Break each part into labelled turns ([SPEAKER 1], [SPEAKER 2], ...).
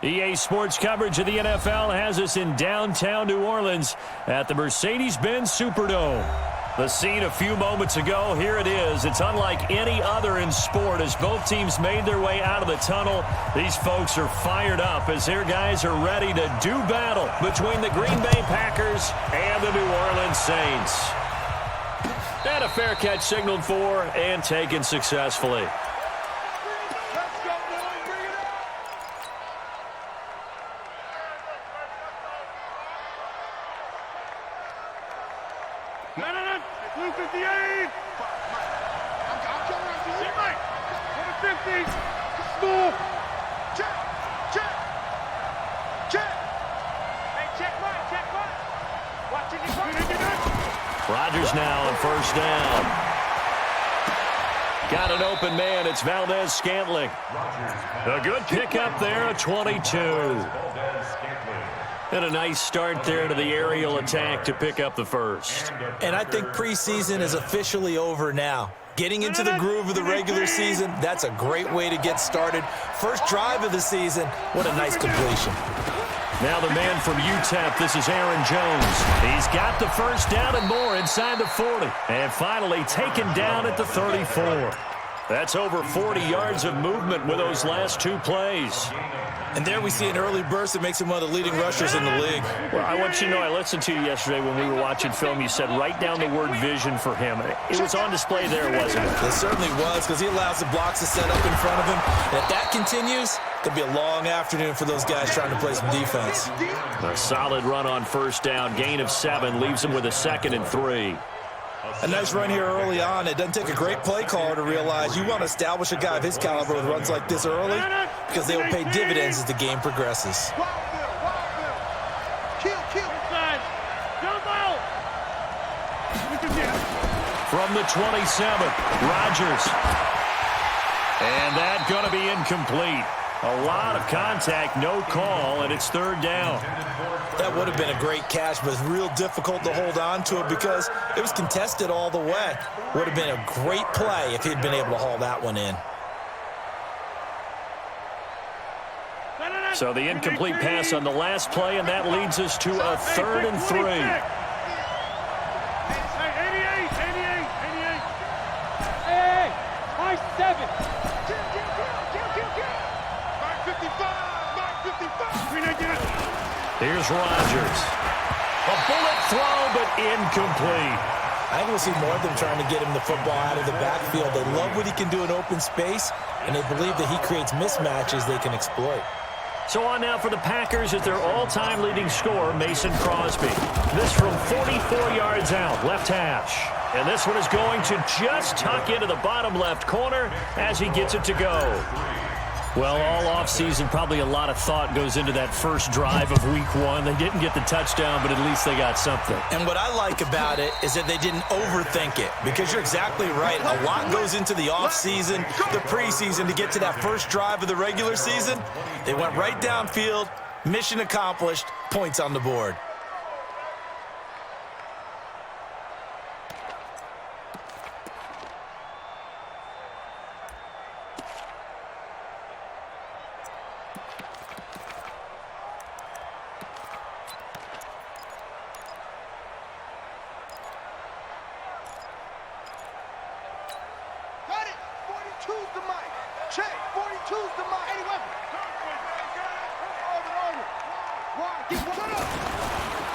[SPEAKER 1] EA Sports coverage of the NFL has us in downtown New Orleans at the Mercedes-Benz Superdome. The scene a few moments ago, here it is. It's unlike any other in sport as both teams made their way out of the tunnel. These folks are fired up as their guys are ready to do battle between the Green Bay Packers and the New Orleans Saints. And a fair catch signaled for and taken successfully. Rodgers now on first down. Got an open man. It's Valdez-Scantling. A good pickup there, a 22. And a nice start there to the aerial attack to pick up the first.
[SPEAKER 2] And I think preseason is officially over now. Getting into the groove of the regular season, that's a great way to get started. First drive of the season, what a nice completion.
[SPEAKER 1] Now the man from UTEP, this is Aaron Jones. He's got the first down and more inside the 40. And finally taken down at the 34. That's over 40 yards of movement with those last two plays.
[SPEAKER 2] And there we see an early burst that makes him one of the leading rushers in the league.
[SPEAKER 1] Well, I want you to know, I listened to you yesterday when we were watching film. You said write down the word vision for him. It was on display there, wasn't it?
[SPEAKER 2] It certainly was, because he allows the blocks to set up in front of him. And if that continues, it'll be a long afternoon for those guys trying to play some defense.
[SPEAKER 1] A solid run on first down. Gain of 7 leaves him with a 2nd and 3.
[SPEAKER 2] A nice run here early on. It doesn't take a great play caller to realize you want to establish a guy of his caliber with runs like this early because they will pay dividends as the game progresses.
[SPEAKER 1] From the 27, Rodgers. And that's going to be incomplete. A lot of contact, no call, and it's 3rd down.
[SPEAKER 2] That would have been a great catch, but it's real difficult to hold on to it because it was contested all the way. Would have been a great play if he'd been able to haul that one in.
[SPEAKER 1] So the incomplete pass on the last play, and that leads us to a 3rd and 3.
[SPEAKER 3] 88. Hey, high 7.
[SPEAKER 1] Here's Rodgers. A bullet throw, but incomplete.
[SPEAKER 2] I think we'll see more of them trying to get him the football out of the backfield. They love what he can do in open space, and they believe that he creates mismatches they can exploit.
[SPEAKER 1] So on now for the Packers is their all-time leading scorer, Mason Crosby. This from 44 yards out, left hash. And this one is going to just tuck into the bottom left corner as he gets it to go. Well, all offseason, probably a lot of thought goes into that first drive of week 1. They didn't get the touchdown, but at least they got something.
[SPEAKER 2] And what I like about it is that they didn't overthink it, because you're exactly right. A lot goes into the offseason, the preseason, to get to that first drive of the regular season. They went right downfield, mission accomplished, points on the board.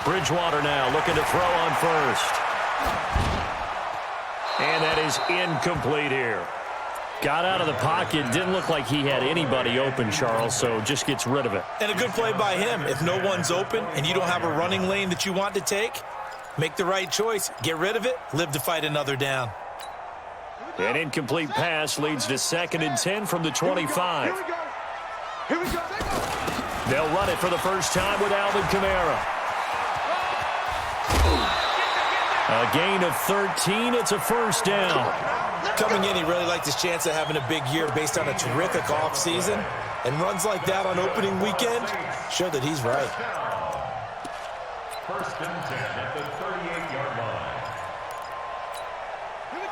[SPEAKER 1] Bridgewater now looking to throw on first. And that is incomplete here. Got out of the pocket. Didn't look like he had anybody open, Charles, so just gets rid of it.
[SPEAKER 2] And a good play by him. If no one's open and you don't have a running lane that you want to take, make the right choice. Get rid of it. Live to fight another down.
[SPEAKER 1] An incomplete pass leads to 2nd and 10 from the 25.
[SPEAKER 3] Here we go.
[SPEAKER 1] They'll run it for the first time with Alvin Kamara. A gain of 13. It's a first down.
[SPEAKER 2] Coming in, he really liked his chance of having a big year based on a terrific offseason. And runs like that on opening weekend show that he's right.
[SPEAKER 4] First and 10 at the 38-yard line.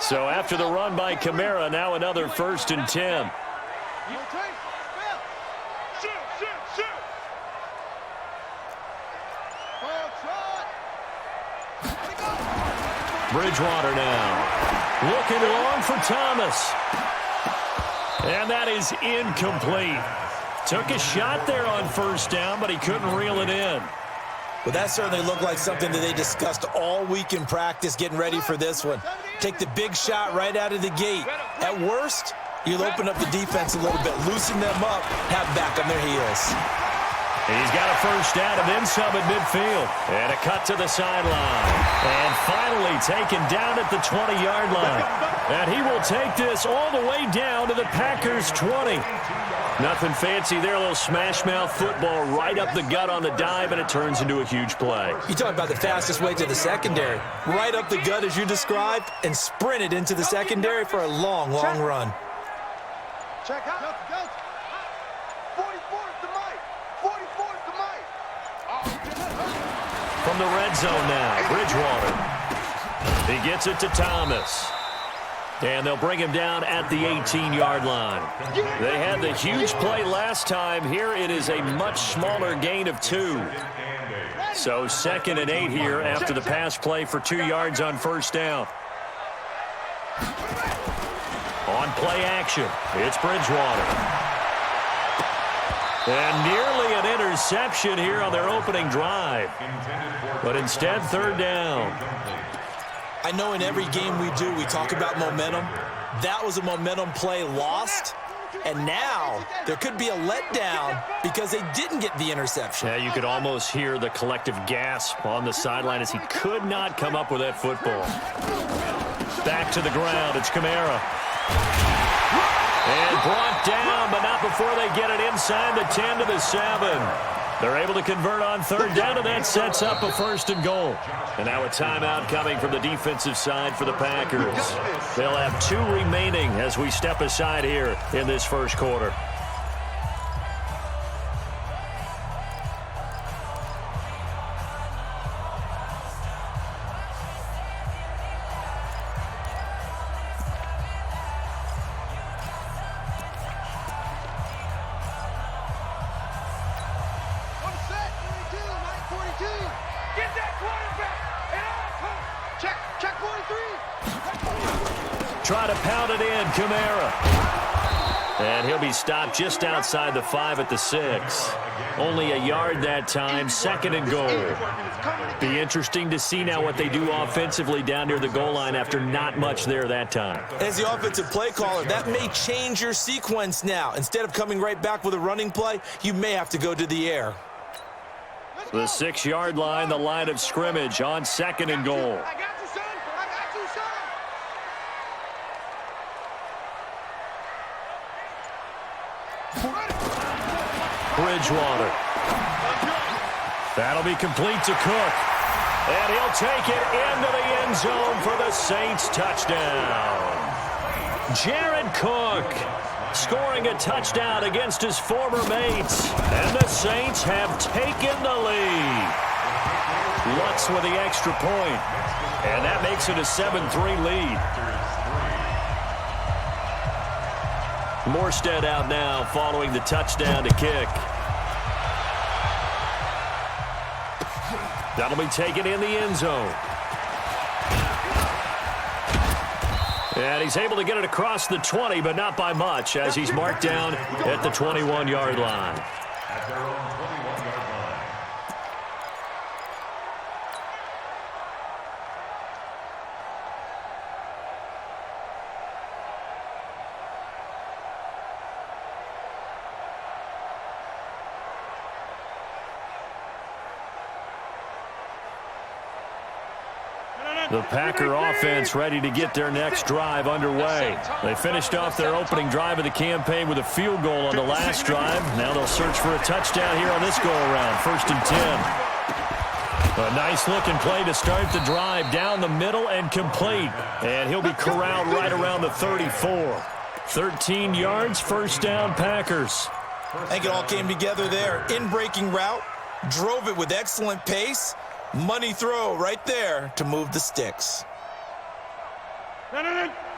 [SPEAKER 1] So after the run by Kamara, now another 1st and 10. Bridgewater now. Looking long for Thomas. And that is incomplete. Took a shot there on first down, but he couldn't reel it in.
[SPEAKER 2] Well, that certainly looked like something that they discussed all week in practice getting ready for this one. Take the big shot right out of the gate. At worst, you'll open up the defense a little bit, loosen them up, have back on their heels.
[SPEAKER 1] He's got a first down and then some at midfield. And a cut to the sideline. And finally taken down at the 20-yard line. And he will take this all the way down to the Packers' 20. Nothing fancy there, a little smash-mouth football right up the gut on the dive, and it turns into a huge play.
[SPEAKER 2] You talk about the fastest way to the secondary. Right up the gut as you described, and sprinted into the secondary for a long, long run.
[SPEAKER 3] Check out. 44's the mic. 44's the mic.
[SPEAKER 1] From the red zone now, Bridgewater. He gets it to Thomas. And they'll bring him down at the 18-yard line. They had the huge play last time. Here it is a much smaller gain of 2. So 2nd and 8 here after the pass play for 2 yards on first down. On play action, it's Bridgewater. And nearly an interception here on their opening drive. But instead, 3rd down.
[SPEAKER 2] I know in every game we do, we talk about momentum. That was a momentum play lost. And now there could be a letdown because they didn't get the interception.
[SPEAKER 1] Yeah, you could almost hear the collective gasp on the sideline as he could not come up with that football. Back to the ground, it's Kamara. And brought down, but not before they get it inside the 10 to the 7. They're able to convert on 3rd down, and that sets up a 1st and goal. And now a timeout coming from the defensive side for the Packers. They'll have 2 remaining as we step aside here in this first quarter. Try to pound it in, Kamara. And he'll be stopped just outside the 5 at the 6. Only a yard that time, 2nd and goal. Be interesting to see now what they do offensively down near the goal line after not much there that time.
[SPEAKER 2] As the offensive play caller, that may change your sequence now. Instead of coming right back with a running play, you may have to go to the air.
[SPEAKER 1] The 6-yard line, the line of scrimmage on 2nd and goal. Bridgewater. That'll be complete to Cook. And he'll take it into the end zone for the Saints touchdown. Jared Cook scoring a touchdown against his former mates. And the Saints have taken the lead. Lutz with the extra point. And that makes it a 7-3 lead. Morstead out now following the touchdown to kick. That'll be taken in the end zone. And he's able to get it across the 20, but not by much, as he's marked down at the 21-yard line.
[SPEAKER 4] At their own 21-yard line.
[SPEAKER 1] The Packer offense ready to get their next drive underway. They finished off their opening drive of the campaign with a field goal on the last drive. Now they'll search for a touchdown here on this go-around. 1st and 10. A nice-looking play to start the drive down the middle and complete. And he'll be corralled right around the 34. 13 yards, 1st down, Packers.
[SPEAKER 2] I think it all came together there. In-breaking route, drove it with excellent pace. Money throw right there to move the sticks.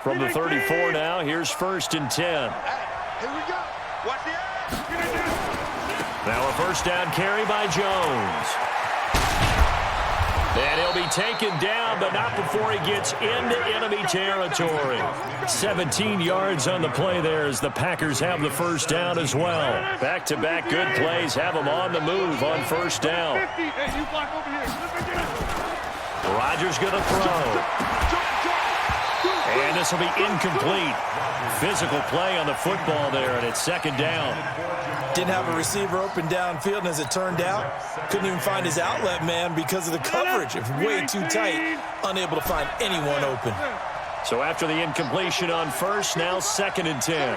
[SPEAKER 1] From the 34 now, here's 1st and 10.
[SPEAKER 3] Here we go. Watch the
[SPEAKER 1] Now a 1st down carry by Jones. And he'll be taken down, but not before he gets into enemy territory. 17 yards on the play there as the Packers have the first down as well. Back-to-back good plays have them on the move on first down. Rodgers going to throw. And this will be incomplete. Physical play on the football there, and it's second down.
[SPEAKER 2] Didn't have a receiver open downfield, and as it turned out, couldn't even find his outlet man because of the coverage. It was way too tight, unable to find anyone open.
[SPEAKER 1] So after the incompletion on first, now second and 10.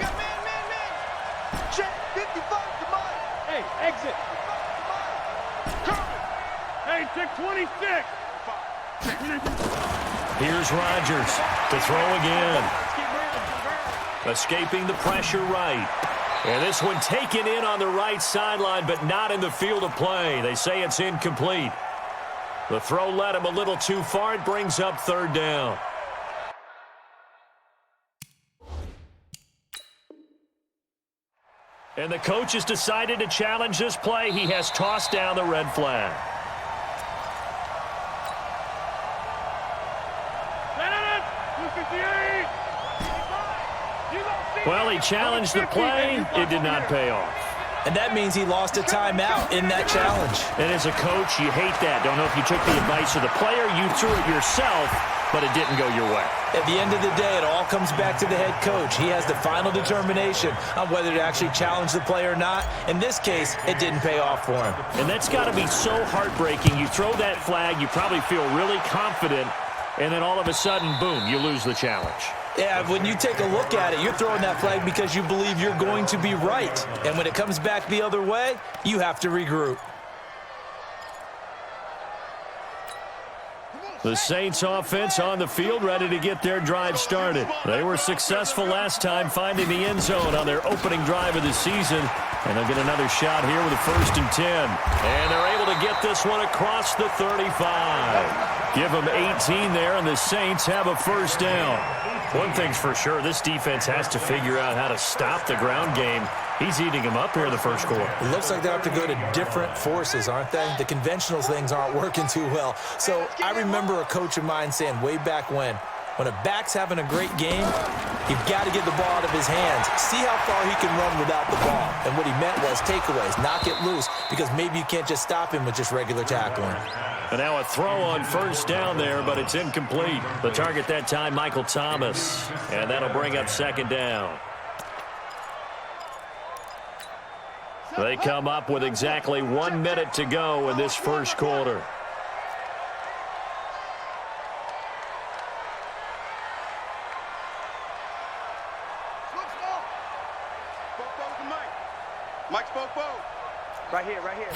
[SPEAKER 3] Check 55 to Mike.
[SPEAKER 5] Hey, exit. Hey, check 26.
[SPEAKER 1] Here's Rodgers to throw again. Escaping the pressure right. And this one taken in on the right sideline, but not in the field of play. They say it's incomplete. The throw led him a little too far. It brings up third down. And the coach has decided to challenge this play. He has tossed down the red flag. Well, he challenged the play. It did not pay off.
[SPEAKER 2] And that means he lost a timeout in that challenge.
[SPEAKER 1] And as a coach, you hate that. Don't know if you took the advice of the player. You threw it yourself, but it didn't go your way.
[SPEAKER 2] At the end of the day, it all comes back to the head coach. He has the final determination on whether to actually challenge the play or not. In this case, it didn't pay off for him.
[SPEAKER 1] And that's got to be so heartbreaking. You throw that flag, you probably feel really confident, and then all of a sudden, boom, you lose the challenge.
[SPEAKER 2] Yeah, when you take a look at it, you're throwing that flag because you believe you're going to be right. And when it comes back the other way, you have to regroup.
[SPEAKER 1] The Saints offense on the field, ready to get their drive started. They were successful last time finding the end zone on their opening drive of the season. And they'll get another shot here with a 1st and 10. And they're able to get this one across the 35. Give them 18 there, and the Saints have a first down. One thing's for sure, this defense has to figure out how to stop the ground game. He's eating him up here in the first quarter.
[SPEAKER 2] It looks like they have to go to different forces, aren't they? The conventional things aren't working too well. So I remember a coach of mine saying way back when a back's having a great game, you've got to get the ball out of his hands. See how far he can run without the ball. And what he meant was takeaways, knock it loose, because maybe you can't just stop him with just regular tackling.
[SPEAKER 1] And now a throw on first down there, but it's incomplete. The target that time, Michael Thomas. And that'll bring up second down. They come up with exactly 1 minute to go in this first quarter.
[SPEAKER 3] Mike's Bobo.
[SPEAKER 5] Right here, right here.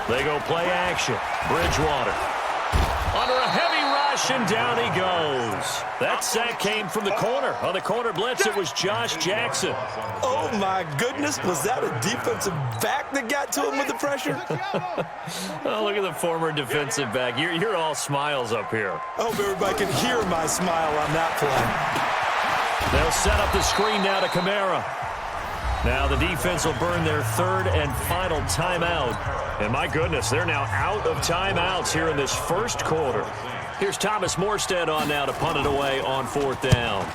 [SPEAKER 1] They go play action. Bridgewater. Under a heavy rush, and down he goes. That sack came from the corner. On the corner blitz, it was Josh Jackson.
[SPEAKER 2] Oh, my goodness. Was that a defensive back that got to him with the pressure?
[SPEAKER 1] Oh, look at the former defensive back. You're all smiles up here.
[SPEAKER 2] I hope everybody can hear my smile on that play.
[SPEAKER 1] They'll set up the screen now to Kamara. Now the defense will burn their third and final timeout. And my goodness, they're now out of timeouts here in this first quarter. Here's Thomas Morstead on now to punt it away on 4th down.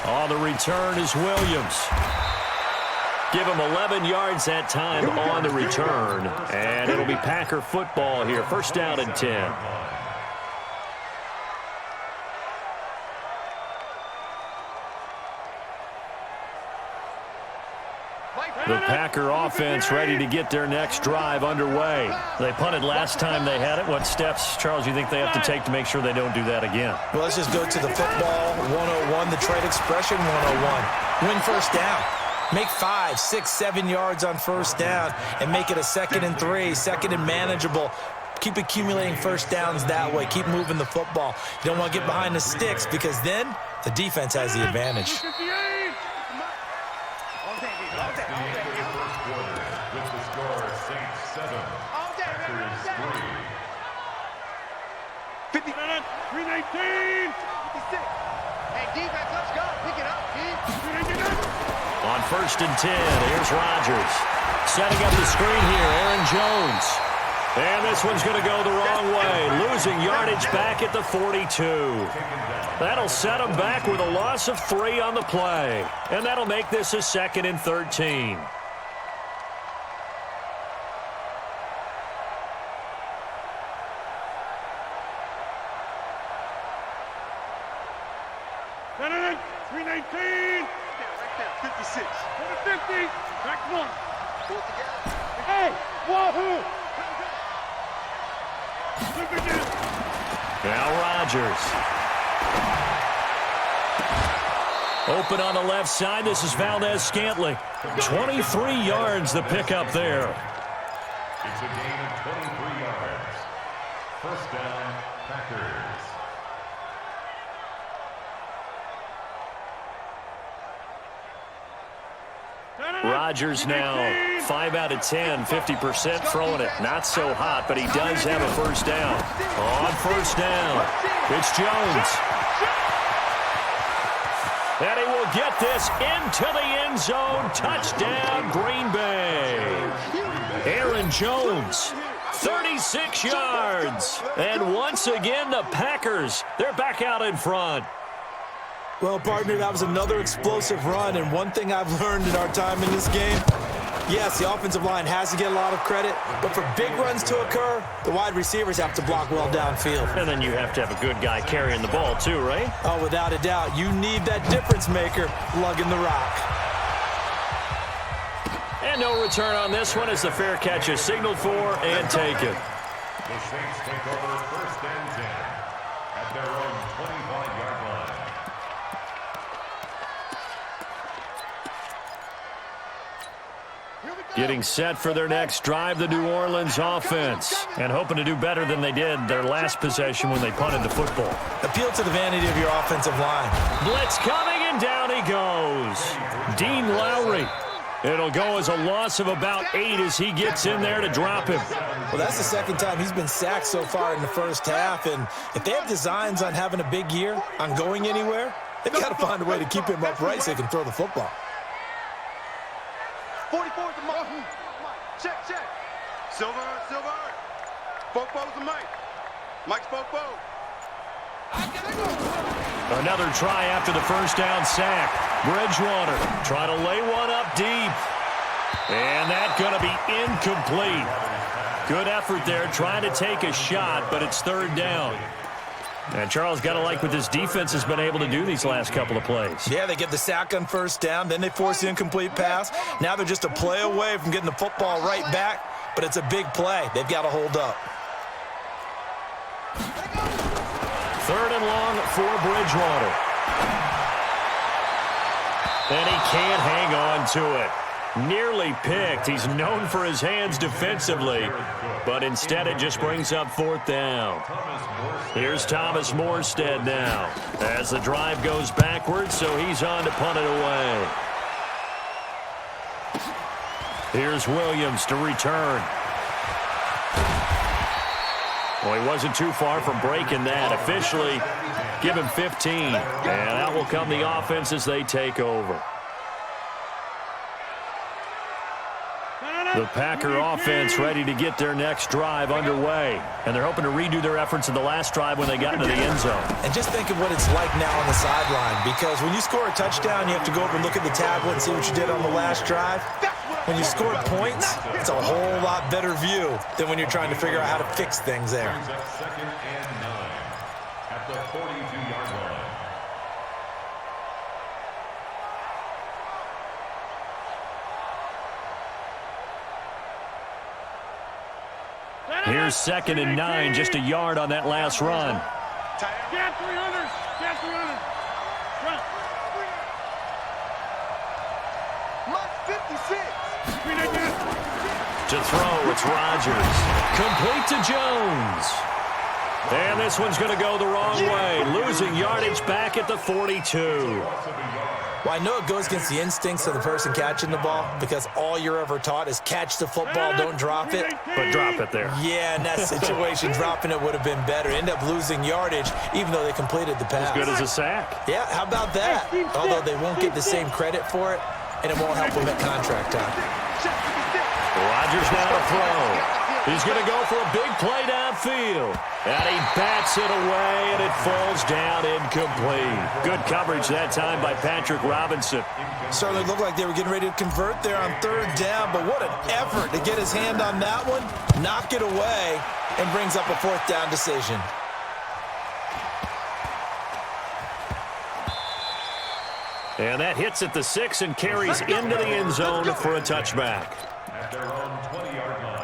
[SPEAKER 1] On the return is Williams. Give him 11 yards that time on the return. And it'll be Packer football here. First down and 10. The Packer offense ready to get their next drive underway. They punted last time they had it. What steps, Charles, you think they have to take to make sure they don't do that again?
[SPEAKER 2] Well, let's just go to the football 101, the trade expression 101. Win first down. Make 5, 6, 7 yards on first down and make it a 2nd and 3, 2nd and manageable. Keep accumulating first downs that way. Keep moving the football. You don't want to get behind the sticks because then the defense has the advantage.
[SPEAKER 4] With the score, Saints 7, Packers 3.
[SPEAKER 5] 50 minutes, 3:19.
[SPEAKER 3] 56. Hey, defense, let's go. Pick it up, D.
[SPEAKER 1] On 1st and 10, here's Rodgers. Setting up the screen here, Aaron Jones. And this one's going to go the wrong way, losing yardage back at the 42. That'll set them back with a loss of 3 on the play. And that'll make this a 2nd and 13.
[SPEAKER 5] Senator, 319.
[SPEAKER 3] 56.
[SPEAKER 5] 50. Back one.
[SPEAKER 3] Pull it together.
[SPEAKER 5] Hey, wahoo!
[SPEAKER 1] Now Rodgers. Open on the left side. This is Valdez-Scantling. 23 yards the pickup there.
[SPEAKER 4] It's a gain of 23 yards. First down, Packers.
[SPEAKER 1] Rodgers now 5 out of 10, 50% throwing it. Not so hot, but he does have a first down. On first down, it's Jones. And he will get this into the end zone. Touchdown, Green Bay. Aaron Jones, 36 yards. And once again, the Packers, they're back out in front.
[SPEAKER 2] Well, partner, that was another explosive run, and one thing I've learned in our time in this game, yes, the offensive line has to get a lot of credit, but for big runs to occur, the wide receivers have to block well downfield.
[SPEAKER 1] And then you have to have a good guy carrying the ball too, right?
[SPEAKER 2] Oh, without a doubt, you need that difference maker lugging the rock.
[SPEAKER 1] And no return on this one as the fair catch is signaled for and taken.
[SPEAKER 4] The Saints take over 1st and 10 at their own 25-yard line.
[SPEAKER 1] Getting set for their next drive, the New Orleans offense. And hoping to do better than they did their last possession when they punted the football.
[SPEAKER 2] Appeal to the vanity of your offensive line.
[SPEAKER 1] Blitz coming, and down he goes. Dean Lowry. It'll go as a loss of about 8 as he gets in there to drop him.
[SPEAKER 2] Well, that's the second time he's been sacked so far in the first half. And if they have designs on having a big year, on going anywhere, they've got to find a way to keep him upright so he can throw the football.
[SPEAKER 3] 44 is the mark. Check. Silver. Fofo's the Mike. Mike's Fofo.
[SPEAKER 1] Another try after the first down sack. Bridgewater trying to lay one up deep. And that's going to be incomplete. Good effort there trying to take a shot, but it's 3rd down. And Charles, got to like what this defense has been able to do these last couple of plays.
[SPEAKER 2] Yeah, they get the sack on first down, then they force the incomplete pass. Now they're just a play away from getting the football right back, but it's a big play. They've got to hold up.
[SPEAKER 1] 3rd and long for Bridgewater. And he can't hang on to it. Nearly picked. He's known for his hands defensively, but instead it just brings up 4th down. Here's Thomas Morstead now as the drive goes backwards, so he's on to punt it away. Here's Williams to return. Well, he wasn't too far from breaking that. Officially, give him 15. And out will come the offense as they take over. The Packer offense ready to get their next drive underway. And they're hoping to redo their efforts in the last drive when they got into the end zone.
[SPEAKER 2] And just think of what it's like now on the sideline, because when you score a touchdown, you have to go over and look at the tablet and see what you did on the last drive. When you score points, it's a whole lot better view than when you're trying to figure out how to fix things there.
[SPEAKER 4] 2nd and 9 at the 42-yard line.
[SPEAKER 1] Here's 2nd and 9, just a yard on that last run.
[SPEAKER 5] Cat 300. Run.
[SPEAKER 3] Mike 56.
[SPEAKER 1] To throw, it's Rodgers. Complete to Jones. And this one's going to go the wrong way, losing yardage back at the 42.
[SPEAKER 2] Well, I know it goes against the instincts of the person catching the ball, because all you're ever taught is catch the football, don't drop it.
[SPEAKER 1] But drop it there.
[SPEAKER 2] Yeah, in that situation, dropping it would have been better. End up losing yardage, even though they completed the pass.
[SPEAKER 1] As good as a sack.
[SPEAKER 2] Yeah, how about that? Although they won't get the same credit for it, and it won't help them at contract time.
[SPEAKER 1] Rodgers now to throw. He's going to go for a big play downfield. And he bats it away, and it falls down incomplete. Good coverage that time by Patrick Robinson.
[SPEAKER 2] Certainly looked like they were getting ready to convert there on third down, but what an effort to get his hand on that one, knock it away, and brings up a fourth down decision.
[SPEAKER 1] And that hits at the 6 and carries into the end zone for a touchback.
[SPEAKER 4] At their own 20-yard line.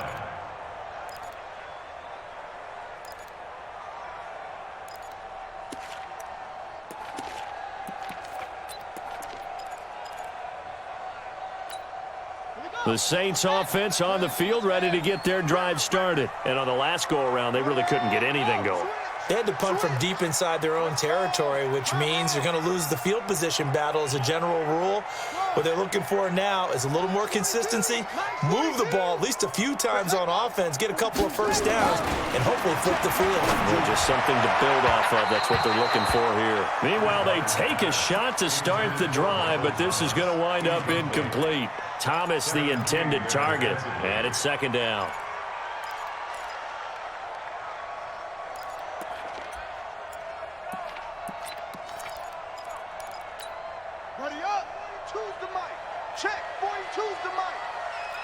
[SPEAKER 1] The Saints offense on the field, ready to get their drive started. And on the last go-around, they really couldn't get anything going.
[SPEAKER 2] They had to punt from deep inside their own territory, which means you're going to lose the field position battle as a general rule. What they're looking for now is a little more consistency, move the ball at least a few times on offense, get a couple of first downs, and hopefully flip the field.
[SPEAKER 1] Well, just something to build off of. That's what they're looking for here. Meanwhile, they take a shot to start the drive, but this is going to wind up incomplete. Thomas, the intended target, and it's second down.
[SPEAKER 3] Ready up. Choose the mic. Check. Boy, choose the mic.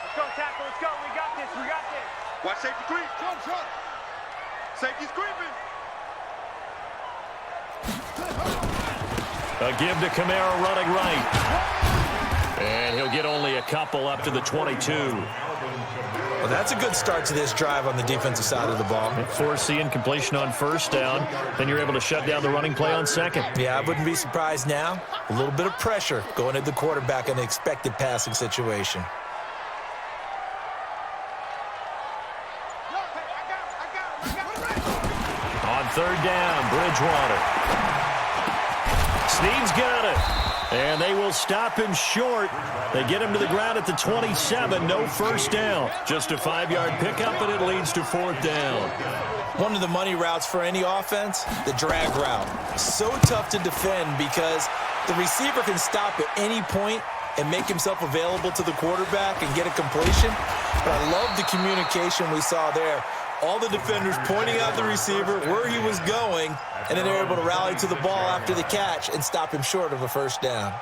[SPEAKER 5] Let's go, tackle. Let's go. We got this. We got this.
[SPEAKER 3] Watch safety creep. Jump shot. Safety's creeping.
[SPEAKER 1] A give to Kamara running right. And he'll get only a couple up to the 22.
[SPEAKER 2] Well, that's a good start to this drive on the defensive side of the ball.
[SPEAKER 1] Force the incompletion on first down. Then you're able to shut down the running play on second.
[SPEAKER 2] Yeah, I wouldn't be surprised now. A little bit of pressure going at the quarterback in the expected passing situation.
[SPEAKER 1] On third down, Bridgewater. Snead's got it. And they will stop him short. They get him to the ground at the 27. No first down. Just a 5-yard pickup, and it leads to fourth down.
[SPEAKER 2] One of the money routes for any offense, the drag route. So tough to defend because the receiver can stop at any point and make himself available to the quarterback and get a completion. But I love the communication we saw there. All the defenders pointing out the receiver, where he was going, and then they're able to rally to the ball after the catch and stop him short of a first down.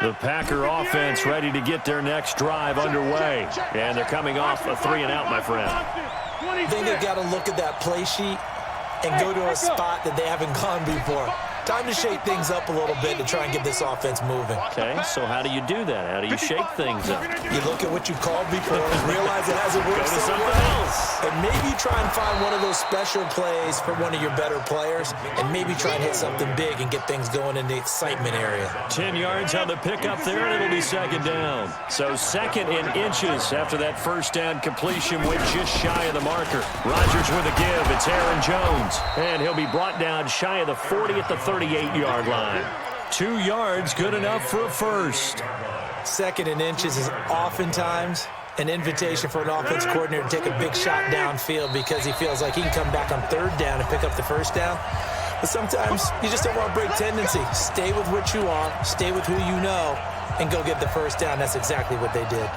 [SPEAKER 1] The Packer offense ready to get their next drive underway. And they're coming off a 3-and-out, my friend.
[SPEAKER 2] I think they've got to look at that play sheet and go to a spot that they haven't gone before. Time to shake things up a little bit to try and get this offense moving.
[SPEAKER 1] Okay, so how do you do that? How do you shake things up?
[SPEAKER 2] You look at what you called before and realize it hasn't worked
[SPEAKER 1] Go to
[SPEAKER 2] so
[SPEAKER 1] something
[SPEAKER 2] well.
[SPEAKER 1] else.
[SPEAKER 2] And maybe try and find one of those special plays for one of your better players and maybe try and hit something big and get things going in the excitement area.
[SPEAKER 1] 10 yards on the pickup there, and it'll be second down. So second in inches after that first down completion went just shy of the marker. Rodgers with a give. It's Aaron Jones. And he'll be brought down shy of the 40 at the 38-yard line. 2 yards, good enough for a first.
[SPEAKER 2] Second in inches is oftentimes an invitation for an offense coordinator to take a big shot downfield because he feels like he can come back on third down and pick up the first down. But sometimes you just don't want to break tendency. Stay with what you are, stay with who you know, and go get the first down. That's exactly what they did.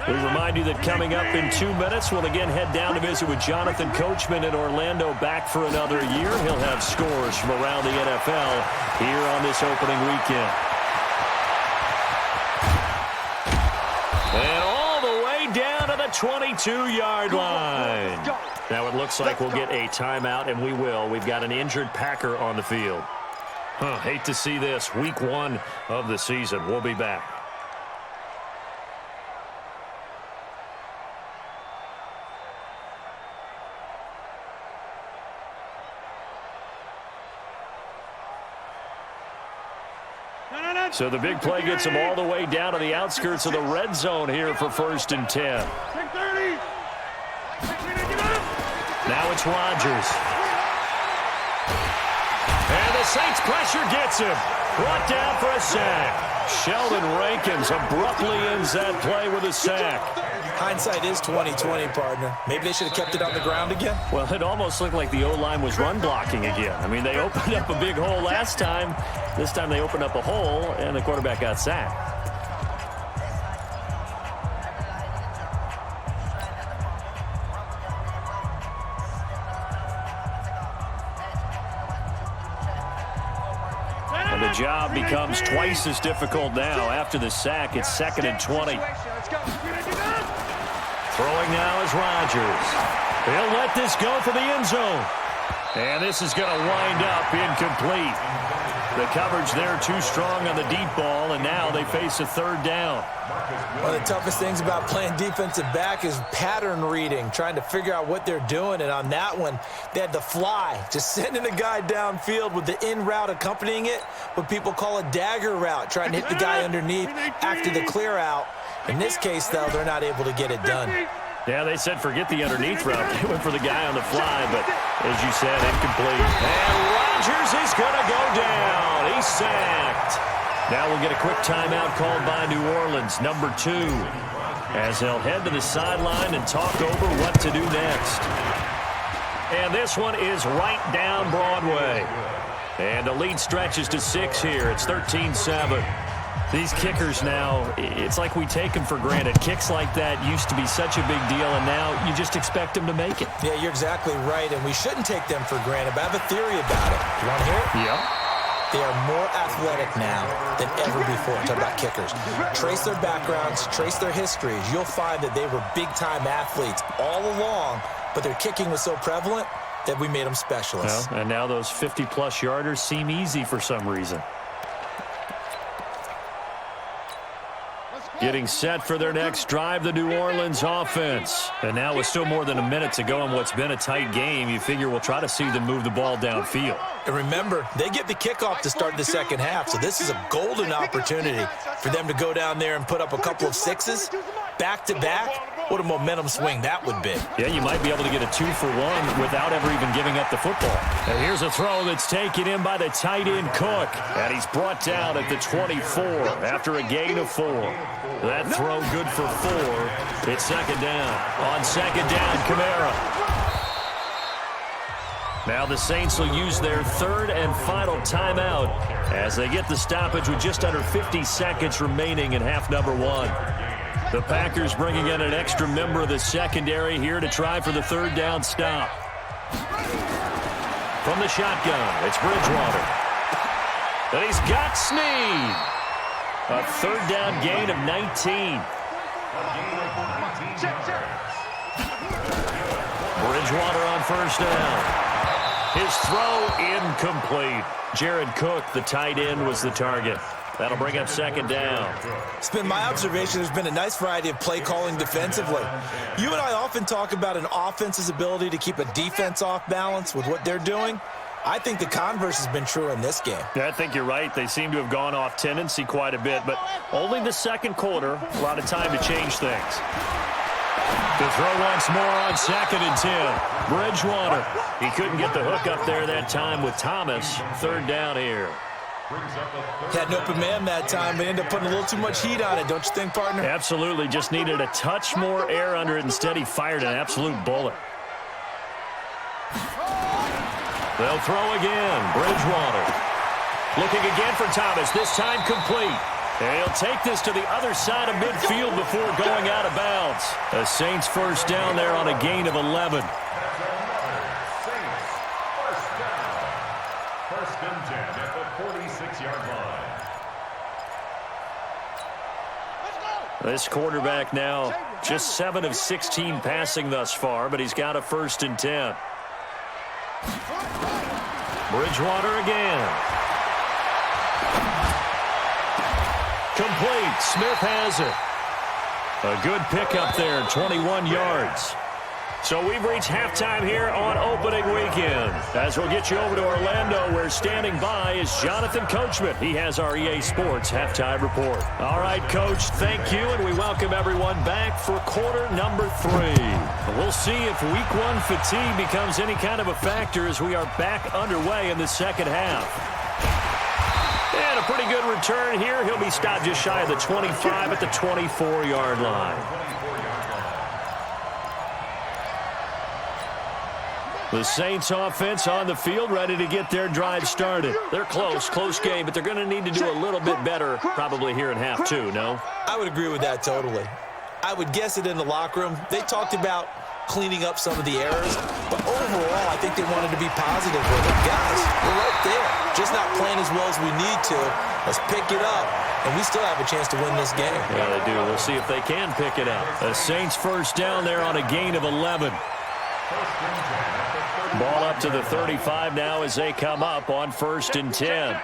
[SPEAKER 1] We remind you that coming up in 2 minutes, we'll again head down to visit with Jonathan Coachman in Orlando, back for another year. He'll have scores from around the NFL here on this opening weekend. And all the way down to the 22-yard line. Now it looks like we'll get a timeout, and we will. We've got an injured Packer on the field. Hate to see this. Week 1 of the season. We'll be back. So the big play gets him all the way down to the outskirts of the red zone here for 1st and 10. Now it's Rodgers. And the Saints pressure gets him. Brought down for a sack. Sheldon Rankins abruptly ends that play with a sack.
[SPEAKER 2] Hindsight is 20/20, partner. Maybe they should have kept it on the ground again.
[SPEAKER 1] Well, it almost looked like the O-line was run blocking again. I mean, they opened up a big hole last time. This time they opened up a hole, and the quarterback got sacked. And the job becomes twice as difficult now. After the sack, it's 2nd and 20. Throwing now is Rodgers. He'll let this go for the end zone. And this is going to wind up incomplete. The coverage there too strong on the deep ball, and now they face a 3rd down.
[SPEAKER 2] One of the toughest things about playing defensive back is pattern reading, trying to figure out what they're doing. And on that one, they had the fly, just sending a guy downfield with the in route accompanying it, what people call a dagger route, trying to hit the guy underneath after the clear out. In this case, though, they're not able to get it done.
[SPEAKER 1] Yeah, they said forget the underneath route. They went for the guy on the fly, but as you said, incomplete. And Rodgers is going to go down. He's sacked. Now we'll get a quick timeout called by New Orleans, number 2, as they'll head to the sideline and talk over what to do next. And this one is right down Broadway. And the lead stretches to 6 here. It's 13-7. These kickers now, it's like we take them for granted. Kicks like that used to be such a big deal, and now you just expect them to make it.
[SPEAKER 2] Yeah, you're exactly right, and we shouldn't take them for granted, but I have a theory about it. You want to hear it?
[SPEAKER 1] Yeah.
[SPEAKER 2] They are more athletic now than ever before. I'm talking about kickers. Trace their backgrounds, trace their histories. You'll find that they were big-time athletes all along, but their kicking was so prevalent that we made them specialists.
[SPEAKER 1] Well, and now those 50-plus yarders seem easy for some reason. Getting set for their next drive, the New Orleans offense. And now with still more than a minute to go in what's been a tight game, you figure we'll try to see them move the ball downfield.
[SPEAKER 2] And remember, they get the kickoff to start the second half, so this is a golden opportunity for them to go down there and put up a couple of 6s back-to-back. What a momentum swing that would be.
[SPEAKER 1] Yeah, you might be able to get a 2-for-1 without ever even giving up the football. And here's a throw that's taken in by the tight end Cook. And he's brought down at the 24 after a gain of 4. That throw good for 4. It's 2nd down. On 2nd down, Kamara. Now the Saints will use their 3rd and final timeout as they get the stoppage with just under 50 seconds remaining in half number 1. The Packers bringing in an extra member of the secondary here to try for the 3rd down stop. From the shotgun, it's Bridgewater. And he's got Snead. A 3rd down gain of 19. Bridgewater on 1st down. His throw incomplete. Jared Cook, the tight end, was the target. That'll bring up 2nd down.
[SPEAKER 2] It's been my observation there's been a nice variety of play calling defensively. You and I often talk about an offense's ability to keep a defense off balance with what they're doing. I think the converse has been true in this game.
[SPEAKER 1] Yeah, I think you're right. They seem to have gone off tendency quite a bit, but only the 2nd quarter, a lot of time to change things. The throw once more on 2nd and 10. Bridgewater. He couldn't get the hook up there that time with Thomas. 3rd down here.
[SPEAKER 2] Had an open man that time, but ended up putting a little too much heat on it, don't you think, partner?
[SPEAKER 1] Absolutely. Just needed a touch more air under it. Instead, he fired an absolute bullet. They'll throw again. Bridgewater. Looking again for Thomas. This time complete. And he'll take this to the other side of midfield before going out of bounds. The Saints 1st down there on a gain of 11. This quarterback now just 7 of 16 passing thus far, but he's got a 1st and 10. Bridgewater again. Complete. Smith has it. A good pickup there, 21 yards. So we've reached halftime here on opening weekend. As we'll get you over to Orlando, where standing by is Jonathan Coachman. He has our EA Sports halftime report. All right, Coach, thank you, and we welcome everyone back for quarter number 3. We'll see if week 1 fatigue becomes any kind of a factor as we are back underway in the second half. And a pretty good return here. He'll be stopped just shy of the 25 at the 24-yard line. The Saints offense on the field, ready to get their drive started. They're close game, but they're going to need to do a little bit better probably here in half two, no?
[SPEAKER 2] I would agree with that totally. I would guess it in the locker room. They talked about cleaning up some of the errors, but overall, I think they wanted to be positive with it. Guys, we're right there. Just not playing as well as we need to. Let's pick it up, and we still have a chance to win this game.
[SPEAKER 1] Yeah, they do. We'll see if they can pick it up. The Saints first down there on a gain of 11. Ball up to the 35 now as they come up on 1st and 10.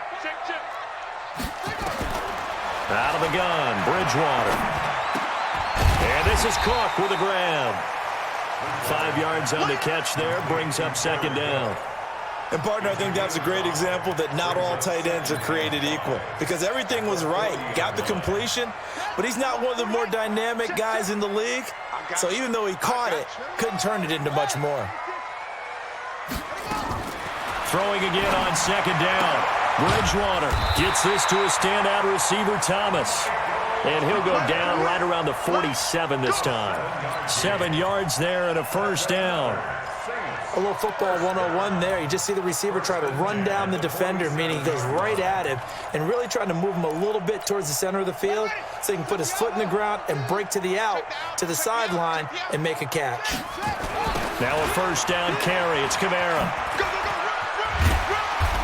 [SPEAKER 1] Out of the gun, Bridgewater. And this is Cook with a grab. 5 yards on the catch there, brings up 2nd down.
[SPEAKER 2] And, partner, I think that's a great example that not all tight ends are created equal because everything was right. Got the completion, but he's not one of the more dynamic guys in the league. So even though he caught it, couldn't turn it into much more.
[SPEAKER 1] Throwing again on 2nd down. Bridgewater gets this to a standout receiver, Thomas. And he'll go down right around the 47 this time. 7 yards there and a 1st down.
[SPEAKER 2] A little football 101 there. You just see the receiver try to run down the defender, meaning he goes right at him and really trying to move him a little bit towards the center of the field so he can put his foot in the ground and break to the out, to the sideline, and make a catch.
[SPEAKER 1] Now a 1st down carry. It's Kamara.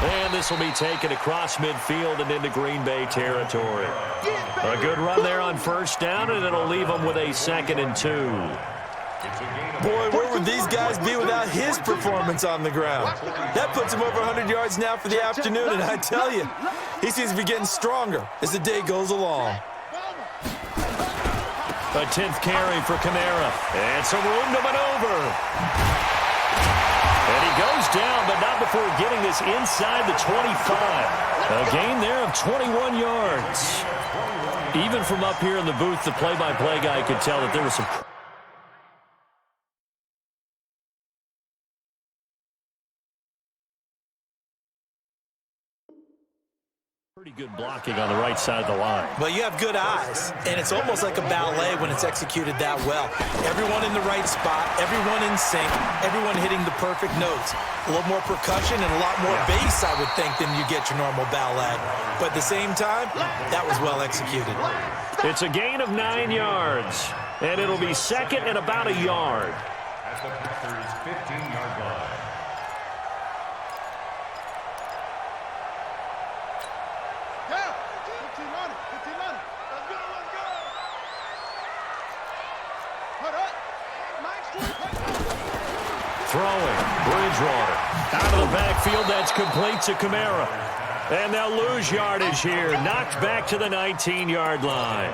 [SPEAKER 1] And this will be taken across midfield and into Green Bay territory. A good run there on 1st down, and it'll leave them with a 2nd and 2.
[SPEAKER 2] Boy, where would these guys be without his performance on the ground? That puts him over 100 yards now for the afternoon, and I tell you, he seems to be getting stronger as the day goes along.
[SPEAKER 1] A 10th carry for Kamara. And some room to maneuver. And he goes down, but not before getting this inside the 25. A gain there of 21 yards. Even from up here in the booth, the play-by-play guy could tell that there was some... Pretty good blocking on the right side of the line.
[SPEAKER 2] Well, you have good eyes, and it's almost like a ballet when it's executed that well. Everyone in the right spot, everyone in sync, everyone hitting the perfect notes. A little more percussion and a lot more bass, I would think, than you get your normal ballet. But at the same time, that was well executed.
[SPEAKER 1] It's a gain of 9 yards, and it'll be 2nd and about a yard.
[SPEAKER 4] At the Packers' 15-yard line.
[SPEAKER 1] Throwing, Bridgewater. Out of the backfield, that's complete to Kamara. And they'll lose yardage here. Knocked back to the 19-yard line.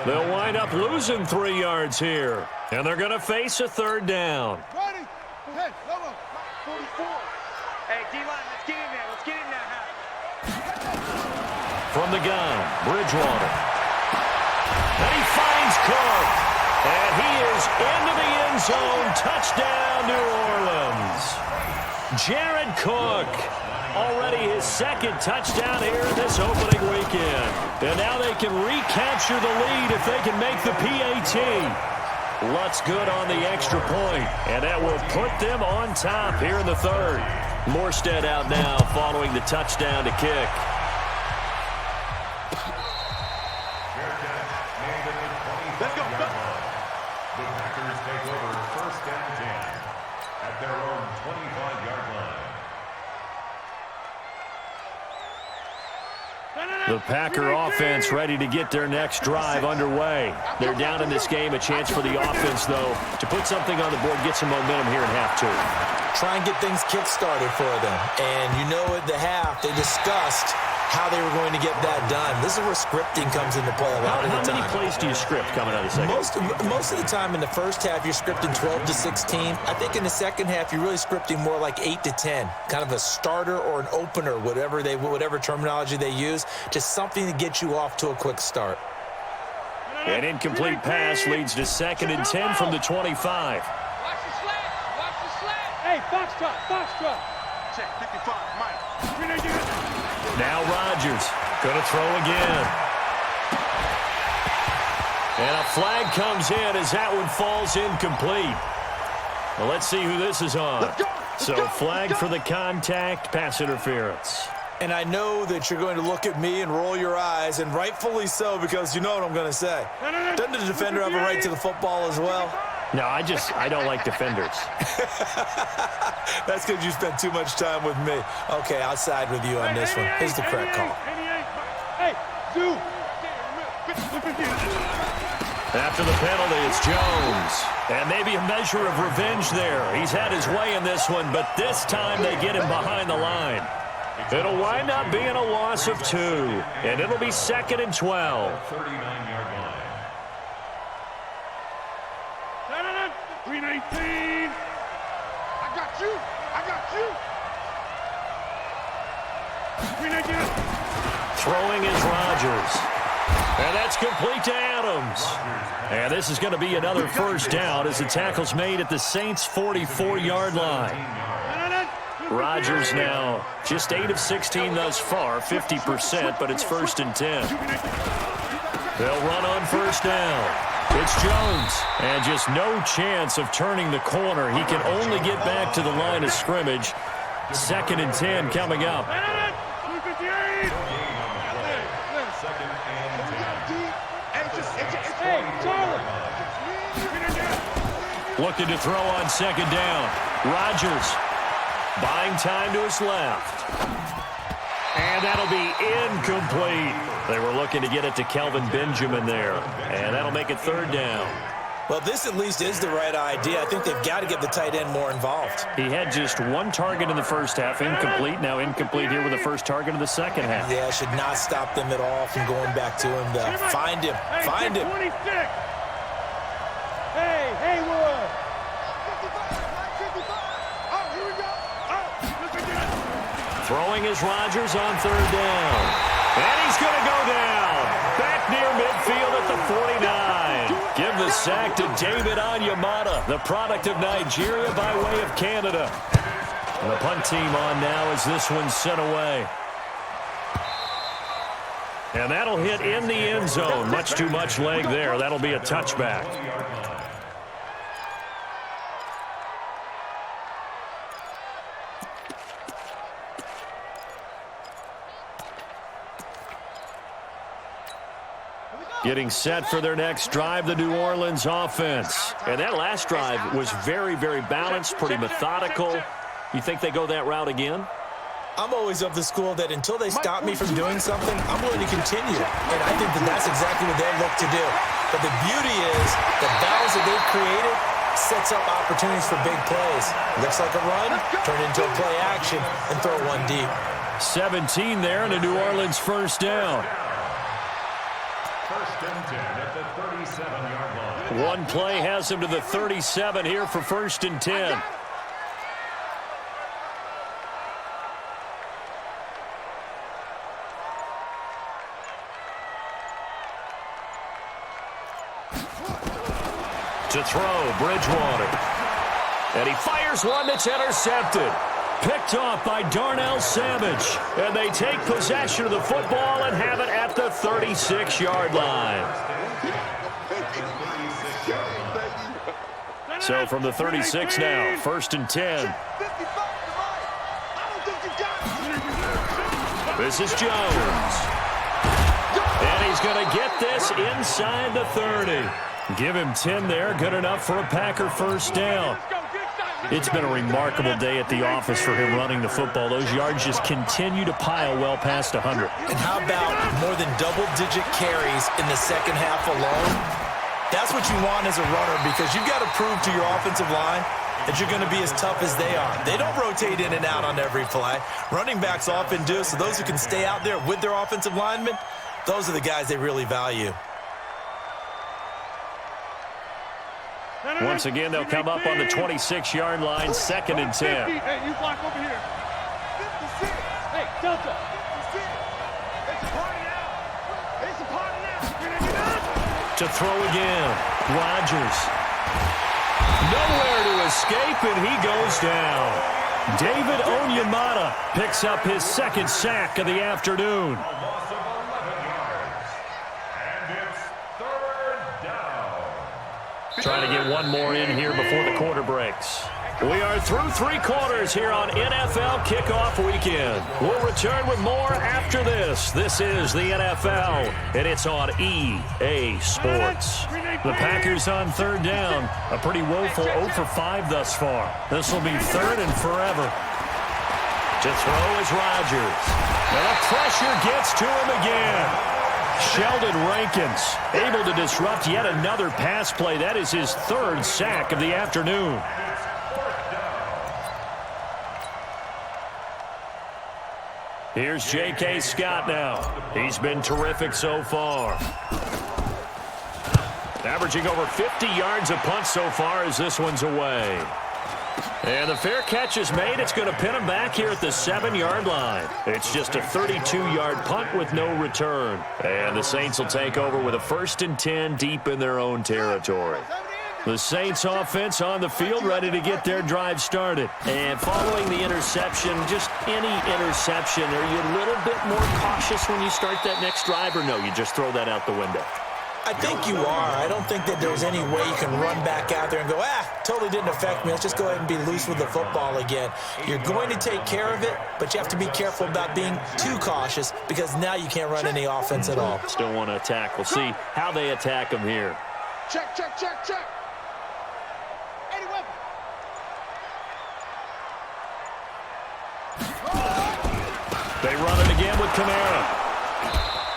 [SPEAKER 1] They'll wind up losing 3 yards here. And they're going to face a 3rd down.
[SPEAKER 5] Hey, D-line, let's get in there. Let's get in there.
[SPEAKER 1] From the gun, Bridgewater. And he finds Cook. And he is into the end zone. Touchdown, New Orleans. Jared Cook. Already his 2nd touchdown here in this opening weekend. And now they can recapture the lead if they can make the PAT. Lutz good on the extra point. And that will put them on top here in the 3rd. Morstead out now following the touchdown to kick.
[SPEAKER 3] Let's go.
[SPEAKER 4] The Packers take over 1st and 10 at their own 25-yard line.
[SPEAKER 1] The Packer offense ready to get their next drive underway. They're down in this game. A chance for the offense, though, to put something on the board, get some momentum here in half two.
[SPEAKER 2] Try and get things kick-started for them. And you know at the half, they discussed how they were going to get that done. This is where scripting comes into play a lot of the time.
[SPEAKER 1] How many plays do you script coming out of the second?
[SPEAKER 2] Most of the time in the first half, you're scripting 12 to 16. I think in the second half, you're really scripting more like 8 to 10. Kind of a starter or an opener, whatever terminology they use. Just something to get you off to a quick start.
[SPEAKER 1] An incomplete pass leads to 2nd and 10 from the 25.
[SPEAKER 5] Watch the slant. Watch the slant. Hey, foxtrot.
[SPEAKER 3] Check 55, Mike.
[SPEAKER 1] Now Rodgers Going to throw again. And a flag comes in as that one falls incomplete. Well, let's see who this is on. So flag for the contact, pass interference.
[SPEAKER 2] And I know that you're going to look at me and roll your eyes, and rightfully so, because you know what I'm going to say. Doesn't the defender have a right to the football as well?
[SPEAKER 1] No, I don't like defenders.
[SPEAKER 2] That's because you spent too much time with me. Okay, I'll side with you on this one. Here's the correct call.
[SPEAKER 1] After the penalty, it's Jones. And maybe a measure of revenge there. He's had his way in this one, but this time they get him behind the line. It'll wind up being a loss of 2, and it'll be 2nd and 12.
[SPEAKER 4] 39-yard line.
[SPEAKER 5] 319. I got you. I got you. 319.
[SPEAKER 1] Throwing is Rodgers. And that's complete to Adams. And this is going to be another first down as the tackle's made at the Saints' 44-yard line. Rodgers now just 8 of 16 thus far, 50%, but it's 1st and 10. They'll run on first down. It's Jones, and just no chance of turning the corner. He can only get back to the line of scrimmage. 2nd and 10 coming up. Looking to throw on 2nd down. Rodgers buying time to his left. And that'll be incomplete. They were looking to get it to Kelvin Benjamin there. And that'll make it 3rd down.
[SPEAKER 2] Well, this at least is the right idea. I think they've got to get the tight end more involved.
[SPEAKER 1] He had just 1 target in the first half, incomplete. Now incomplete here with the first target of the second half.
[SPEAKER 2] Yeah, should not stop them at all from going back to him. Find him. Find him.
[SPEAKER 5] 26. Hey, Haywood.
[SPEAKER 1] Throwing is Rodgers on 3rd down. And he's going to go down. Back near midfield at the 49. Give the sack to David Onyemata, the product of Nigeria by way of Canada. And the punt team on now as this one's sent away. And that'll hit in the end zone. Much too much leg there. That'll be a touchback. Getting set for their next drive, the New Orleans offense. And that last drive was very, very balanced, pretty methodical. You think they go that route again?
[SPEAKER 2] I'm always of the school that until they stop me from doing something, I'm willing to continue. And I think that that's exactly what they look to do. But the beauty is the balance that they've created sets up opportunities for big plays. Looks like a run, turn into a play action, and throw one deep.
[SPEAKER 1] 17 there and a New Orleans first down.
[SPEAKER 4] 1st and 10 at the 37-yard line.
[SPEAKER 1] One play has him to the 37 here for 1st and 10. To throw, Bridgewater. And he fires one that's intercepted. Picked off by Darnell Savage. And they take possession of the football and have it at the 36-yard line. So from the 36 now, 1st and 10. This is Jones. And he's going to get this inside the 30. Give him 10 there. Good enough for a Packer first down. It's been a remarkable day at the office for him running the football. Those yards just continue to pile well past 100.
[SPEAKER 2] And how about more than double-digit carries in the second half alone? That's what you want as a runner because you've got to prove to your offensive line that you're going to be as tough as they are. They don't rotate in and out on every play. Running backs often do, so those who can stay out there with their offensive linemen, those are the guys they really value.
[SPEAKER 1] Once again, they'll come up on the 26-yard line, 2nd and 10.
[SPEAKER 5] Hey, you block over here. Hey, Delta. It's a party now. It's a party now.
[SPEAKER 1] To throw again, Rodgers. Nowhere to escape, and he goes down. David Onyemata picks up his 2nd sack of the afternoon. Trying to get one more in here before the quarter breaks. We are through 3 quarters here on NFL Kickoff Weekend. We'll return with more after this. This is the NFL, and it's on EA Sports. The Packers on 3rd down. A pretty woeful 0 for 5 thus far. This will be 3rd and forever. To throw is Rodgers. And the pressure gets to him again. Sheldon Rankins able to disrupt yet another pass play. That is his 3rd sack of the afternoon. Here's J.K. Scott now. He's been terrific so far. Averaging over 50 yards a punt so far as this one's away. And the fair catch is made. It's going to pin him back here at the 7-yard line. It's just a 32-yard punt with no return. And the Saints will take over with a 1st and 10 deep in their own territory. The Saints offense on the field ready to get their drive started. And following the interception, just any interception, are you a little bit more cautious when you start that next drive, or no, you just throw that out the window?
[SPEAKER 2] I think you are. I don't think that there's any way you can run back out there and go, totally didn't affect me. Let's just go ahead and be loose with the football again. You're going to take care of it, but you have to be careful about being too cautious because now you can't run any offense at all.
[SPEAKER 1] Still want to attack. We'll see how they attack them here.
[SPEAKER 5] Check, check, check, check. Any weapon.
[SPEAKER 1] They run it again with Kamara.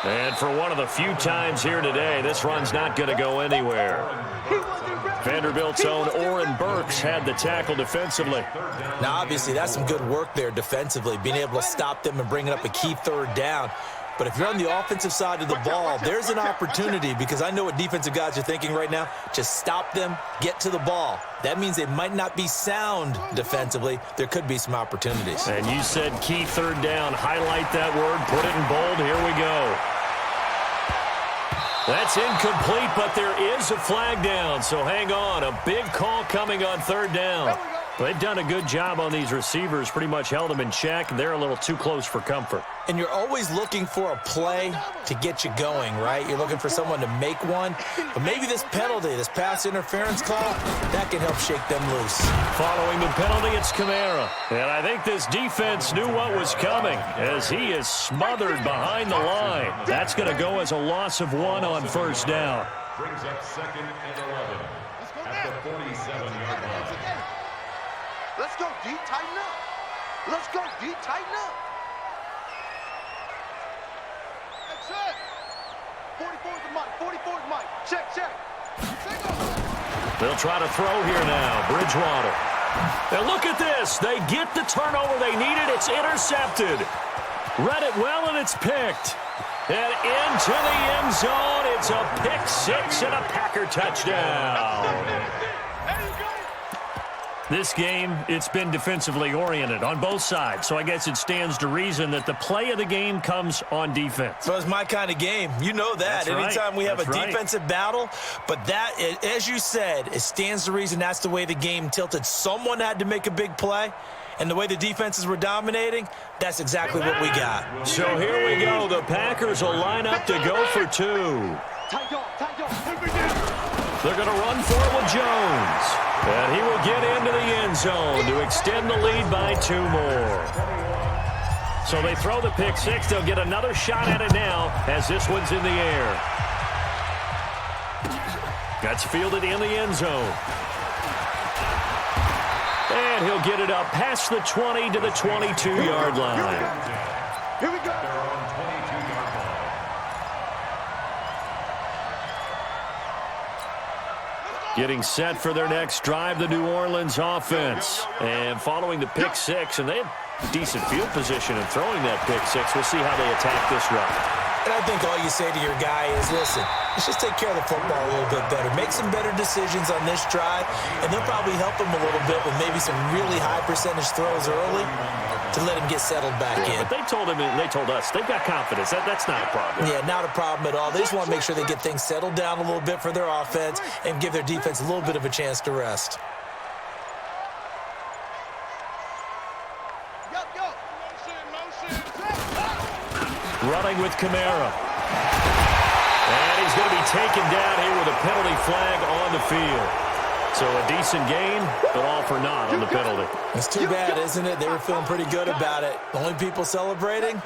[SPEAKER 1] And for one of the few times here today, this run's not going to go anywhere. Vanderbilt's own Oren Burks had the tackle defensively.
[SPEAKER 2] Now, obviously, that's some good work there defensively, being able to stop them and bring it up a key 3rd down. But if you're on the offensive side of the ball, there's an opportunity because I know what defensive guys are thinking right now. Just stop them, get to the ball. That means they might not be sound defensively. There could be some opportunities.
[SPEAKER 1] And you said key 3rd down. Highlight that word. Put it in bold. Here we go. That's incomplete, but there is a flag down, so hang on. A big call coming on 3rd down. They've done a good job on these receivers, pretty much held them in check. They're a little too close for comfort.
[SPEAKER 2] And you're always looking for a play to get you going, right? You're looking for someone to make one. But maybe this penalty, this pass interference call, that can help shake them loose.
[SPEAKER 1] Following the penalty, it's Kamara. And I think this defense knew what was coming as he is smothered behind the line. That's going to go as a loss of 1 on 1st down.
[SPEAKER 4] Brings up 2nd and 11 at the 47-yard line.
[SPEAKER 3] Let's go, D. Tighten up. Let's go, D. Tighten up. That's it. 44's the mic. 44's mic. Check, check.
[SPEAKER 1] They'll try to throw here now. Bridgewater. And look at this. They get the turnover they needed. It's intercepted. Read it well, and it's picked. And into the end zone. It's a pick 6 and a Packer touchdown. This game, it's been defensively oriented on both sides, so I guess it stands to reason that the play of the game comes on defense.
[SPEAKER 2] Well, it's my kind of game. You know that.
[SPEAKER 1] That's right.
[SPEAKER 2] Anytime we have
[SPEAKER 1] That's
[SPEAKER 2] a
[SPEAKER 1] right.
[SPEAKER 2] defensive battle, but that, as you said, it stands to reason that's the way the game tilted. Someone had to make a big play, and the way the defenses were dominating, that's exactly what we got.
[SPEAKER 1] So here we go. The Packers will line up to go for 2.
[SPEAKER 5] Tight dog, tight dog.
[SPEAKER 1] They're going to run for it with Jones. And he will get into the end zone to extend the lead by 2 more. So they throw the pick 6. They'll get another shot at it now as this one's in the air. That's fielded in the end zone. And he'll get it up past the 20 to the 22-yard line.
[SPEAKER 5] Here we go.
[SPEAKER 1] Getting set for their next drive, the New Orleans offense. And following the pick 6, and they have decent field position in throwing that pick 6. We'll see how they attack this run.
[SPEAKER 2] And I think all you say to your guy is, listen, let's just take care of the football a little bit better. Make some better decisions on this drive, and they'll probably help him a little bit with maybe some really high percentage throws early to let him get settled back in.
[SPEAKER 1] But they told him, and they told us, they've got confidence. That's not a problem.
[SPEAKER 2] Yeah, not a problem at all. They just want to make sure they get things settled down a little bit for their offense and give their defense a little bit of a chance to rest.
[SPEAKER 1] Running with Kamara. And he's going to be taken down here with a penalty flag on the field. So a decent gain, but all for naught on the penalty.
[SPEAKER 2] It's too bad, isn't it? They were feeling pretty good about it. The only people celebrating,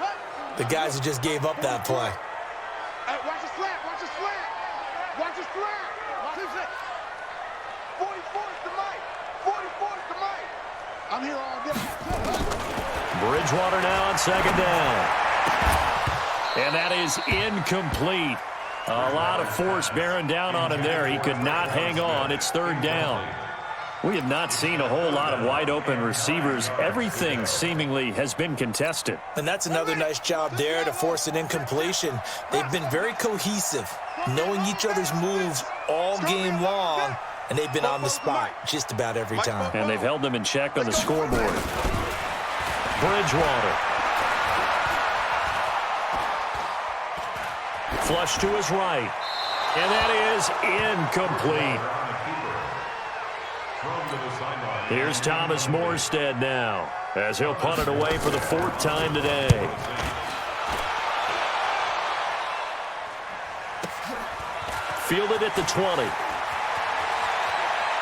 [SPEAKER 2] the guys who just gave up that play.
[SPEAKER 5] Hey, watch the slant, watch the slant. Watch the slant. Watch it. 44 is the mic. 44 is the mic. I'm here all day.
[SPEAKER 1] Bridgewater now on second down. And that is incomplete. A lot of force bearing down on him there. He could not hang on. It's third down. We have not seen a whole lot of wide-open receivers. Everything seemingly has been contested.
[SPEAKER 2] And that's another nice job there to force an incompletion. They've been very cohesive, knowing each other's moves all game long, and they've been on the spot just about every time.
[SPEAKER 1] And they've held them in check on the scoreboard. Bridgewater. Flush to his right. And that is incomplete. Here's Thomas Morstead now, as he'll punt it away for the fourth time today. Fielded at the 20.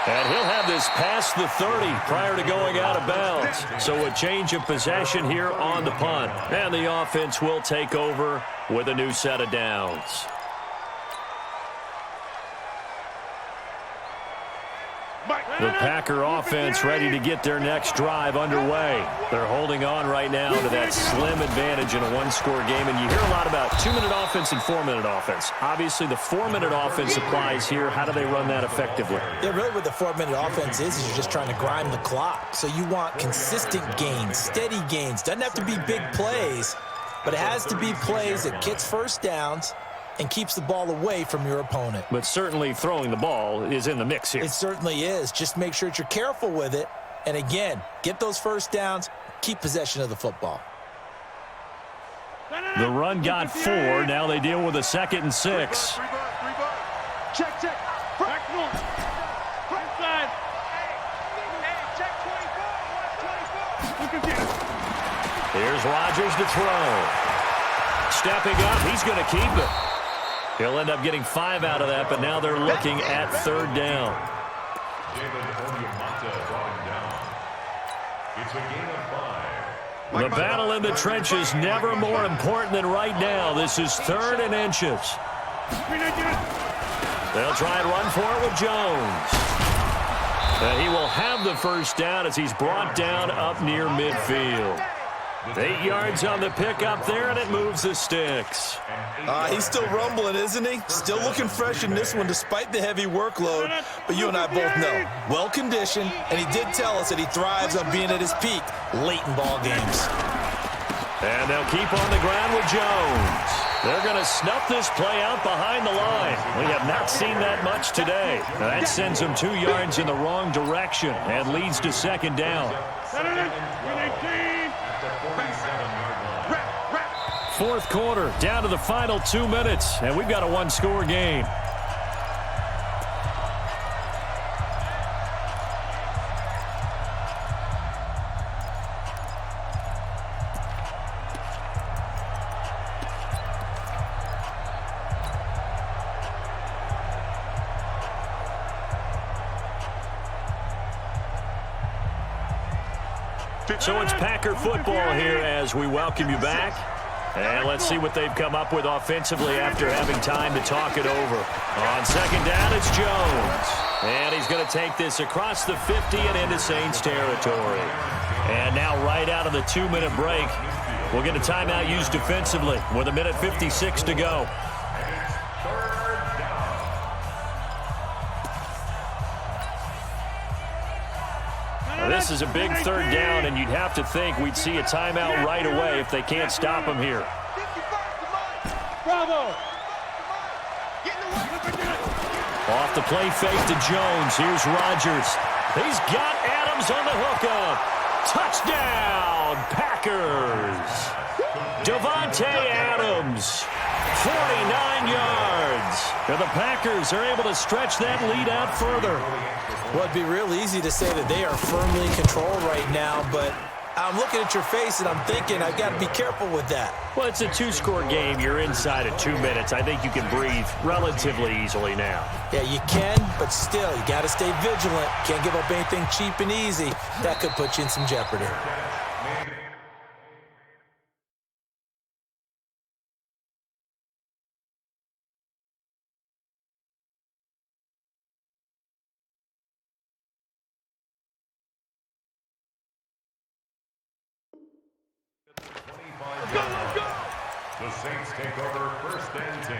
[SPEAKER 1] And he'll have this past the 30 prior to going out of bounds. So a change of possession here on the punt. And the offense will take over with a new set of downs. The Packer offense ready to get their next drive underway. They're holding on right now to that slim advantage in a one-score game. And you hear a lot about 2-minute offense and 4-minute offense. Obviously, the 4-minute offense applies here. How do they run that effectively?
[SPEAKER 2] Yeah, really what the 4-minute offense is you're just trying to grind the clock. So you want consistent gains, steady gains. Doesn't have to be big plays, but it has to be plays that gets first downs and keeps the ball away from your opponent.
[SPEAKER 1] But certainly throwing the ball is in the mix here.
[SPEAKER 2] It certainly is. Just make sure that you're careful with it. And again, get those first downs, keep possession of the football.
[SPEAKER 1] The run got 4. Now they deal with a 2nd and 6.
[SPEAKER 5] Check, check. Back one. Inside. Hey, check 24. Look at this.
[SPEAKER 1] Here's Rodgers to throw. Stepping up, he's going to keep it. He'll end up getting 5 out of that, but now they're looking at third down. The battle in the trenches never more important than right now. This is 3rd and inches. They'll try and run for it with Jones. And he will have the first down as he's brought down up near midfield. 8 yards on the pickup there, and it moves the sticks.
[SPEAKER 2] He's still rumbling, isn't he? Still looking fresh in this one despite the heavy workload. But you and I both know, well-conditioned, and he did tell us that he thrives on being at his peak late in ball games.
[SPEAKER 1] And they'll keep on the ground with Jones. They're going to snuff this play out behind the line. We have not seen that much today. Now that sends them 2 yards in the wrong direction and leads to 2nd down. 4th quarter, down to the final 2 minutes, and we've got a one-score game. So it's Packer football here as we welcome you back. And let's see what they've come up with offensively after having time to talk it over. On 2nd down, it's Jones. And he's going to take this across the 50 and into Saints territory. And now right out of the 2-minute break, we'll get a timeout used defensively with 1:56 to go. This is a big 3rd down, and you'd have to think we'd see a timeout right away if they can't stop him here.
[SPEAKER 5] Bravo.
[SPEAKER 1] Off the play fake to Jones. Here's Rodgers. He's got Adams on the hookup. Touchdown, Packers. Davante Adams, 49 yards. And the Packers are able to stretch that lead out further.
[SPEAKER 2] Well, it'd be real easy to say that they are firmly in control right now, but I'm looking at your face, and I'm thinking I've got to be careful with that.
[SPEAKER 1] Well, it's a two-score game. You're inside of 2 minutes. I think you can breathe relatively easily now.
[SPEAKER 2] Yeah, you can, but still, you got to stay vigilant. Can't give up anything cheap and easy. That could put you in some jeopardy.
[SPEAKER 4] The Saints take over 1st and 10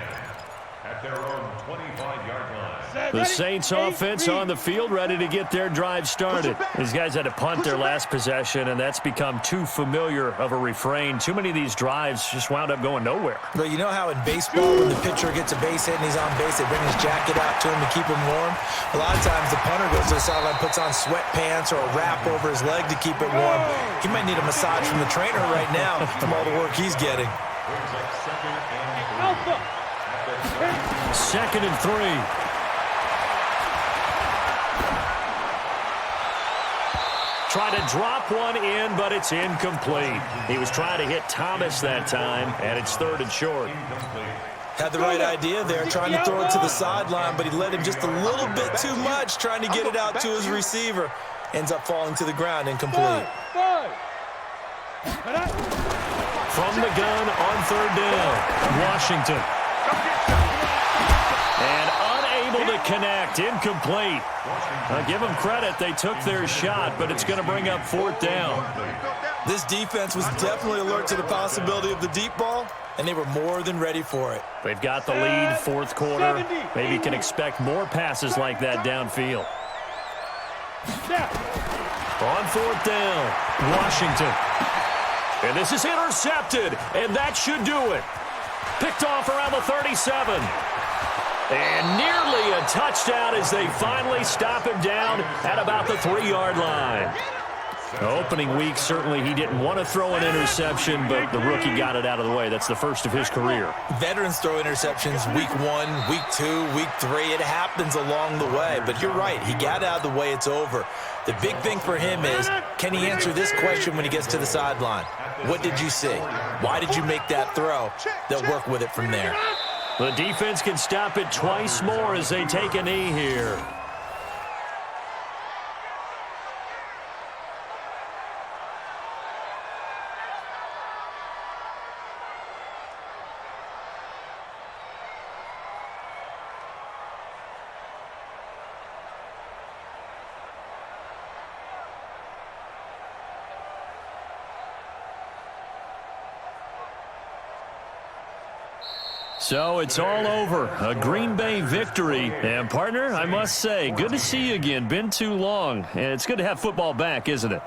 [SPEAKER 4] at their own 25-yard line.
[SPEAKER 1] The Saints offense on the field, ready to get their drive started. These guys had to punt their last possession, and that's become too familiar of a refrain. Too many of these drives just wound up going nowhere.
[SPEAKER 2] Well, you know how in baseball, when the pitcher gets a base hit and he's on base, they bring his jacket out to him to keep him warm? A lot of times the punter goes to the sideline, puts on sweatpants or a wrap over his leg to keep it warm. He might need a massage from the trainer right now from all the work he's getting.
[SPEAKER 1] Second and 3. Try to drop one in, but it's incomplete. He was trying to hit Thomas that time, and it's 3rd and short.
[SPEAKER 2] Had the right idea there, trying to throw it to the sideline, but he led him just a little bit too much, trying to get it out to his receiver. Ends up falling to the ground, incomplete.
[SPEAKER 1] From the gun on 3rd down, Washington. And unable to connect, incomplete. Give them credit, they took their shot, but it's going to bring up 4th down.
[SPEAKER 2] This defense was definitely alert to the possibility of the deep ball, and they were more than ready for it.
[SPEAKER 1] They've got the lead, 4th quarter. Maybe can expect more passes like that downfield. On 4th down, Washington. And this is intercepted, and that should do it. Picked off around the 37. And nearly a touchdown as they finally stop him down at about the 3-yard line. Opening week, certainly he didn't want to throw an interception, but the rookie got it out of the way. That's the first of his career.
[SPEAKER 2] Veterans throw interceptions week 1, week 2, week 3. It happens along the way, but you're right. He got out of the way. It's over. The big thing for him is, can he answer this question when he gets to the sideline? What did you see? Why did you make that throw? They'll work with it from there.
[SPEAKER 1] The defense can stop it twice more as they take a knee here. So it's all over. A Green Bay victory. And, partner, I must say, good to see you again. Been too long. And it's good to have football back, isn't it?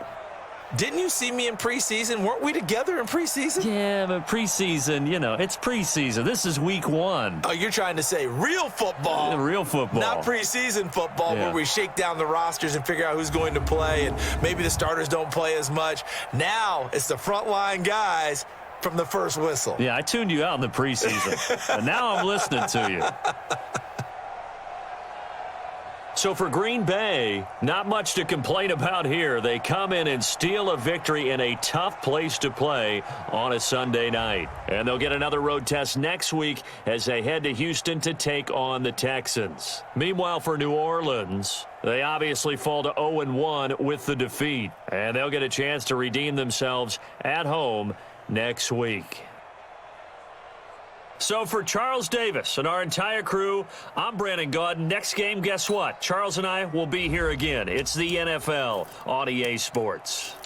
[SPEAKER 2] Didn't you see me in preseason? Weren't we together in preseason?
[SPEAKER 1] Yeah, but preseason, you know, it's preseason. This is week 1.
[SPEAKER 2] Oh, you're trying to say real football.
[SPEAKER 1] Real football.
[SPEAKER 2] Not preseason football where we shake down the rosters and figure out who's going to play, and maybe the starters don't play as much. Now it's the frontline guys from the first whistle.
[SPEAKER 1] Yeah, I tuned you out in the preseason. And now I'm listening to you. So for Green Bay, not much to complain about here. They come in and steal a victory in a tough place to play on a Sunday night. And they'll get another road test next week as they head to Houston to take on the Texans. Meanwhile, for New Orleans, they obviously fall to 0-1 with the defeat. And they'll get a chance to redeem themselves at home next week. So for Charles Davis and our entire crew, I'm Brandon Gaudin. Next game, guess what? Charles and I will be here again. It's the NFL on EA Sports.